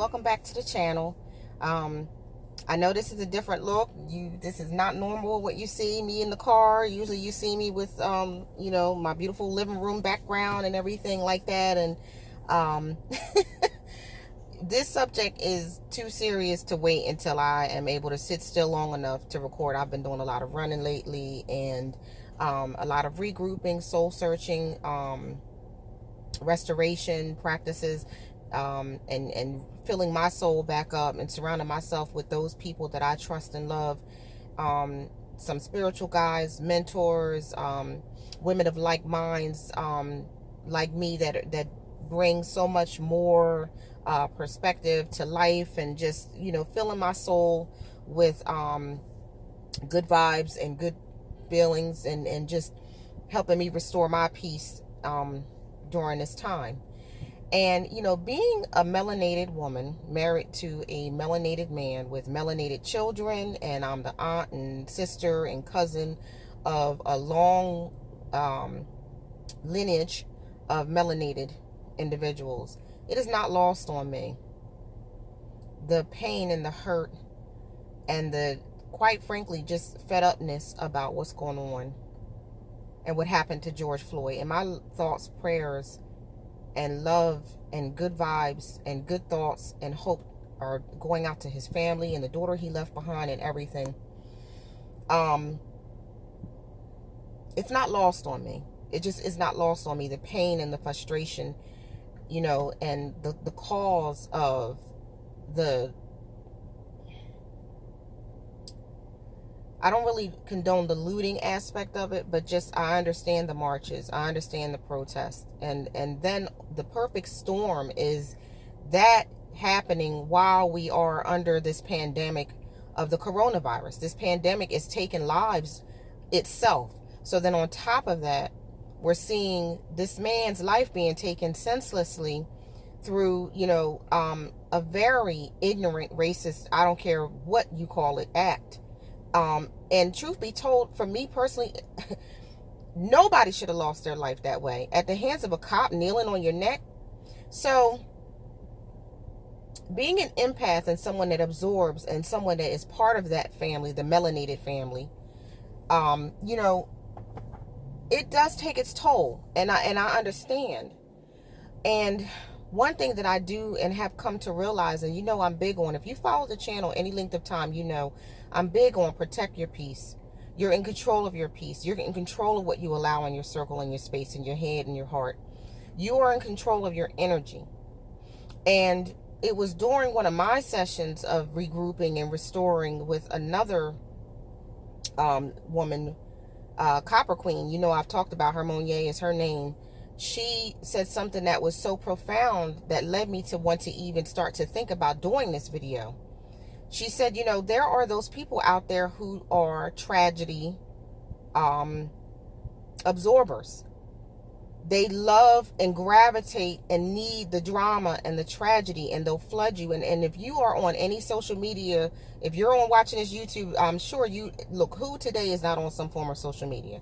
welcome back to the channel. I know this is a different look. This is not normal what you see me in the car. Usually you see me with my beautiful living room background and everything like that. And this subject is too serious to wait until I am able to sit still long enough to record. I've been doing a lot of running lately, and a lot of regrouping, soul searching, restoration practices, and filling my soul back up and surrounding myself with those people that I trust and love, some spiritual guides, mentors, women of like minds, like me, that bring so much more perspective to life, and just filling my soul with good vibes and good feelings, and just helping me restore my peace during this time. And being a melanated woman married to a melanated man with melanated children, and I'm the aunt and sister and cousin of a long lineage of melanated individuals, it is not lost on me the pain and the hurt and the, quite frankly, just fed upness about what's going on and what happened to George Floyd. And my thoughts, prayers, and love and good vibes and good thoughts and hope are going out to his family and the daughter he left behind and everything. It's not lost on me. It just is not lost on me, the pain and the frustration, and the cause of I don't really condone the looting aspect of it, but just I understand the marches, I understand the protests, and then the perfect storm is that happening while we are under this pandemic of the coronavirus. This pandemic is taking lives itself. So then on top of that, we're seeing this man's life being taken senselessly through, a very ignorant, racist, I don't care what you call it, act. And truth be told, for me personally, nobody should have lost their life that way, at the hands of a cop kneeling on your neck. So being an empath and someone that absorbs and someone that is part of that family, the melanated family, it does take its toll, and I understand. And one thing that I do and have come to realize, and I'm big on, if you follow the channel any length of time, I'm big on protect your peace. You're in control of your peace. You're in control of what you allow in your circle and your space and your head and your heart. You are in control of your energy. And it was during one of my sessions of regrouping and restoring with another woman, Copper Queen. I've talked about her. Monier is her name. She said something that was so profound that led me to want to even start to think about doing this video. She said, there are those people out there who are tragedy absorbers. They love and gravitate and need the drama and the tragedy, and they'll flood you. And if you are on any social media, if you're on watching this YouTube, I'm sure who today is not on some form of social media?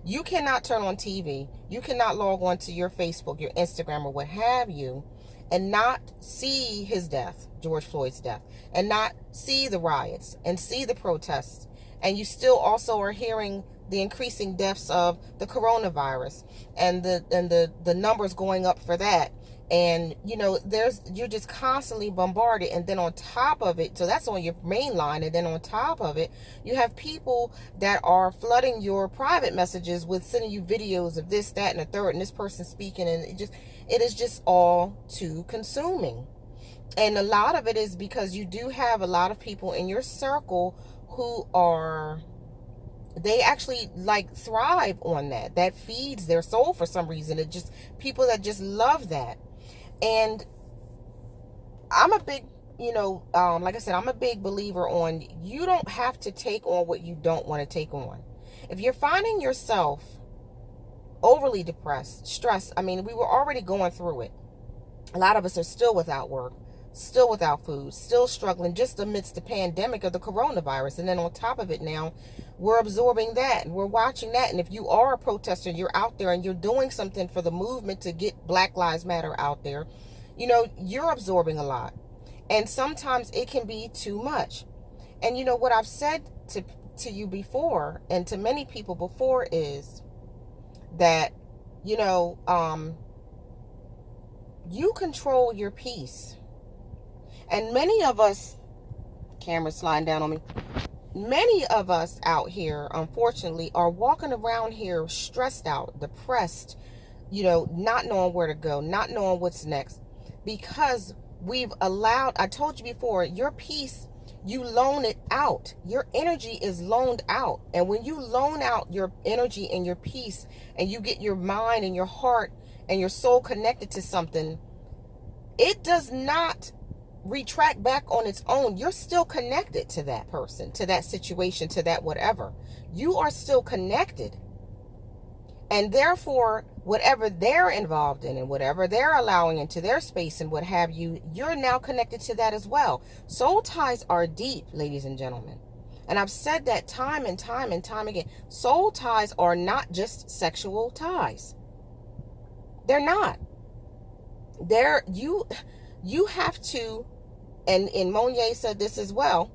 You cannot turn on TV. You cannot log on to your Facebook, your Instagram, or what have you, and not see his death, George Floyd's death, and not see the riots and see the protests. And you still also are hearing the increasing deaths of the coronavirus and the numbers going up for that. And you're just constantly bombarded. And then on top of it, so that's on your main line, and then on top of it, you have people that are flooding your private messages with sending you videos of this, that, and the third, and this person speaking, and it is just all too consuming. And a lot of it is because you do have a lot of people in your circle who they actually thrive on that feeds their soul for some reason. It just, people that just love that. And I'm a big, like I said, I'm a big believer on, you don't have to take on what you don't want to take on. If you're finding yourself overly depressed, stressed, we were already going through it. A lot of us are still without work, still without food, still struggling just amidst the pandemic of the coronavirus. And then on top of it now, we're absorbing that and we're watching that. And if you are a protester, you're out there and you're doing something for the movement to get Black Lives Matter out there, you're absorbing a lot. And sometimes it can be too much. And you know what I've said to you before, and to many people before, is that, you know, you control your peace. And many of us, camera's sliding down on me, many of us out here, unfortunately, are walking around here stressed out, depressed, you know, not knowing where to go, not knowing what's next, because we've allowed, I told you before, your peace, you loan it out. Your energy is loaned out. And when you loan out your energy and your peace, and you get your mind and your heart and your soul connected to something, it does not retract back on its own. You're still connected to that person, to that situation, to that whatever. You are still connected. And therefore, whatever they're involved in and whatever they're allowing into their space and what have you, you're now connected to that as well. Soul ties are deep, ladies and gentlemen. And I've said that time and time and time again. Soul ties are not just sexual ties. They're not. They're, you have to, and Monier said this as well,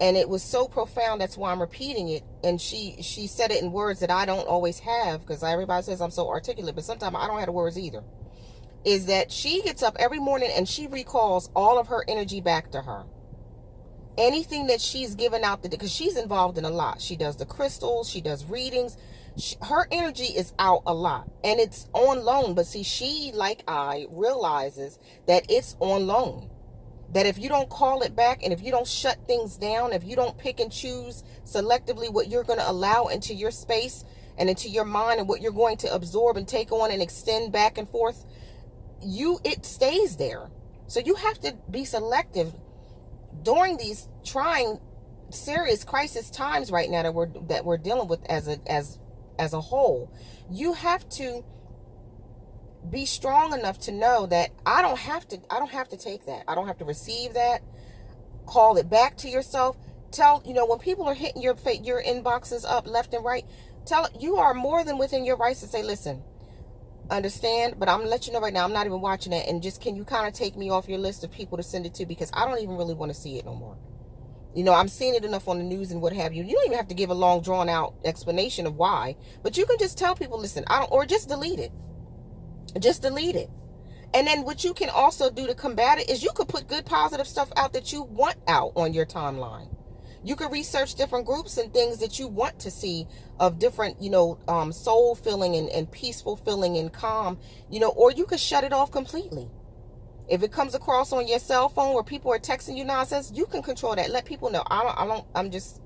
and it was so profound, that's why I'm repeating it. And she said it in words that I don't always have, because everybody says I'm so articulate, but sometimes I don't have the words either. Is that she gets up every morning and she recalls all of her energy back to her. Anything that she's given out, because she's involved in a lot. She does the crystals, she does readings. Her energy is out a lot, and it's on loan. But see, she, like I, realizes that it's on loan. That if you don't call it back, and if you don't shut things down, if you don't pick and choose selectively what you're going to allow into your space and into your mind, and what you're going to absorb and take on and extend back and forth, it stays there. So you have to be selective during these trying, serious crisis times right now that we're dealing with as a whole. You have to be strong enough to know that I don't have to take that. I don't have to receive that. Call it back to yourself. Tell, you know, when people are hitting your inboxes up left and right, you are more than within your rights to say, listen, understand, but I'm gonna let you know right now, I'm not even watching it, and just, can you kind of take me off your list of people to send it to, because I don't even really want to see it no more. You know, I'm seeing it enough on the news and what have you. You don't even have to give a long drawn out explanation of why, but you can just tell people, listen, or just delete it. Just delete it. And then what you can also do to combat it is you could put good positive stuff out that you want out on your timeline. You could research different groups and things that you want to see of different, you know, soul filling and peaceful feeling and calm, you know, or you could shut it off completely. If it comes across on your cell phone where people are texting you nonsense, you can control that. Let people know. I'm just,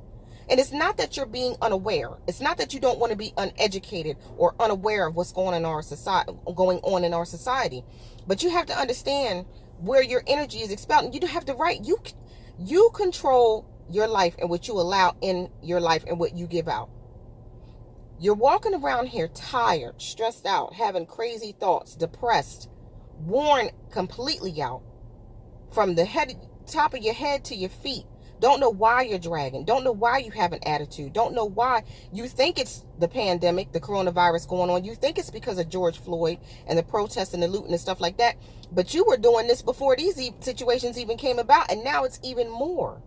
and it's not that you're being unaware. It's not that you don't want to be uneducated or unaware of what's going on in our society. But you have to understand where your energy is expelled. And you have the right. You control your life and what you allow in your life and what you give out. You're walking around here tired, stressed out, having crazy thoughts, depressed, worn completely out, from the top of your head to your feet. Don't know why you're dragging. Don't know why you have an attitude. Don't know why you think it's the pandemic, the coronavirus going on. You think it's because of George Floyd and the protests and the looting and stuff like that. But you were doing this before these situations even came about. And now it's even more.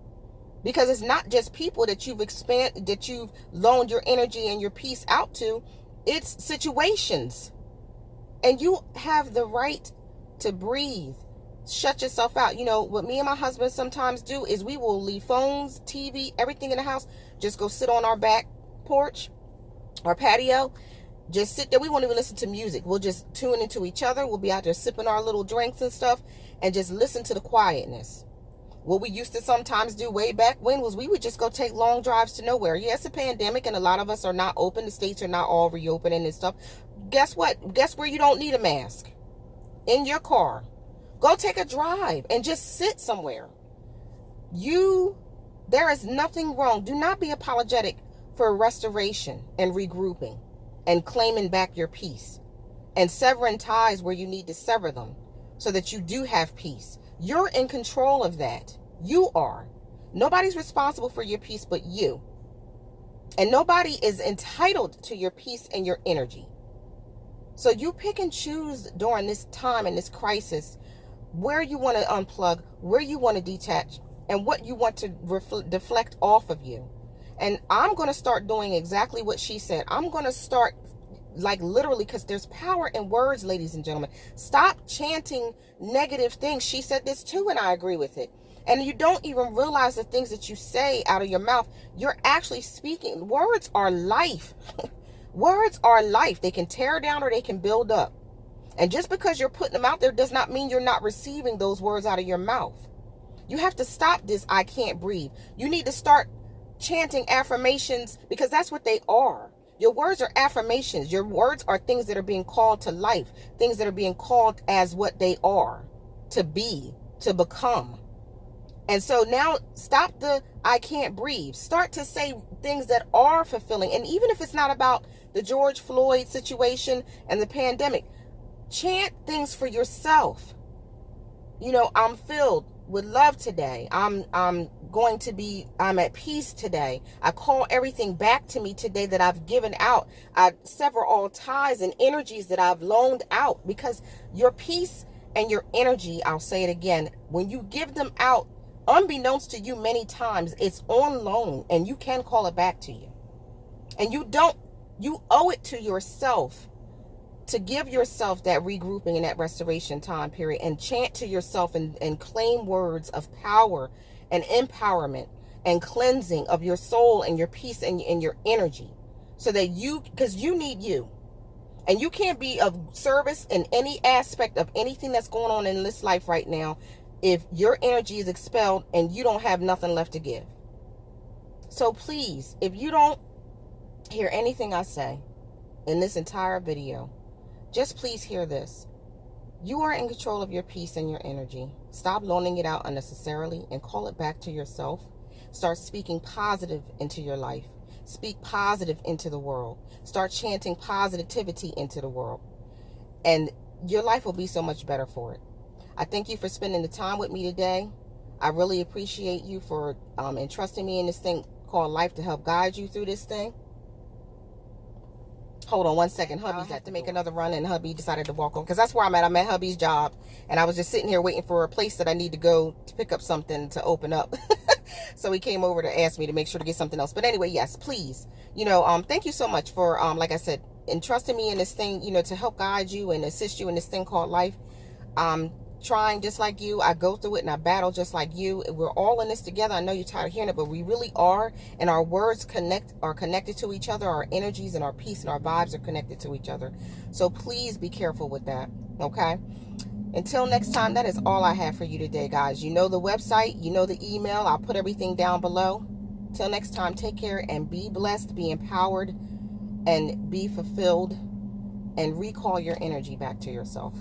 Because it's not just people that you've loaned your energy and your peace out to. It's situations. And you have the right to breathe. Shut yourself out. You know, what me and my husband sometimes do is we will leave phones, TV, everything in the house. Just go sit on our back porch, our patio. Just sit there. We won't even listen to music. We'll just tune into each other. We'll be out there sipping our little drinks and stuff and just listen to the quietness. What we used to sometimes do way back when was we would just go take long drives to nowhere. Yes, a pandemic and a lot of us are not open. The states are not all reopening and stuff. Guess what? Guess where you don't need a mask? In your car. Go take a drive and just sit somewhere. There is nothing wrong. Do not be apologetic for restoration and regrouping and claiming back your peace and severing ties where you need to sever them so that you do have peace. You're in control of that. You are. Nobody's responsible for your peace but you. And nobody is entitled to your peace and your energy. So you pick and choose during this time and this crisis where you want to unplug, where you want to detach, and what you want to deflect off of you. And I'm going to start doing exactly what she said. I'm going to start, like, literally, because there's power in words, ladies and gentlemen. Stop chanting negative things. She said this too, and I agree with it. And you don't even realize the things that you say out of your mouth. You're actually speaking. Words are life. Words are life. They can tear down or they can build up. And just because you're putting them out there does not mean you're not receiving those words out of your mouth. You have to stop this I can't breathe. You need to start chanting affirmations, because that's what they are. Your words are affirmations. Your words are things that are being called to life, things that are being called as what they are, to be, to become. And so now stop the I can't breathe. Start to say things that are fulfilling. And even if it's not about the George Floyd situation and the pandemic, chant things for yourself. You know, I'm filled with love today. I'm at peace today. I call everything back to me today that I've given out. I sever all ties and energies that I've loaned out, because your peace and your energy, I'll say it again, when you give them out, unbeknownst to you many times, it's on loan and you can call it back to you. And you owe it to yourself to give yourself that regrouping and that restoration time period, and chant to yourself and claim words of power and empowerment and cleansing of your soul and your peace and your energy, so that because you need you, and you can't be of service in any aspect of anything that's going on in this life right now if your energy is expelled and you don't have nothing left to give. So please, if you don't hear anything I say in this entire video, just please hear this. You are in control of your peace and your energy. Stop loaning it out unnecessarily and call it back to yourself. Start speaking positive into your life. Speak positive into the world. Start chanting positivity into the world. And your life will be so much better for it. I thank you for spending the time with me today. I really appreciate you for entrusting me in this thing called life to help guide you through this thing. Hold on one second. Hubby's had to make another run, and hubby decided to walk on, because that's where I'm at. I'm at hubby's job, and I was just sitting here waiting for a place that I need to go to pick up something to open up. So he came over to ask me to make sure to get something else. But anyway, yes, please, thank you so much for, like I said, entrusting me in this thing, to help guide you and assist you in this thing called life. Trying just like you. I go through it and I battle just like you. We're all in this together. I know you're tired of hearing it, but we really are. And our words are connected to each other. Our energies and our peace and our vibes are connected to each other. So please be careful with that. Okay? Until next time, that is all I have for you today, guys. You know the website. You know the email. I'll put everything down below. Till next time, take care and be blessed, be empowered, and be fulfilled, and recall your energy back to yourself.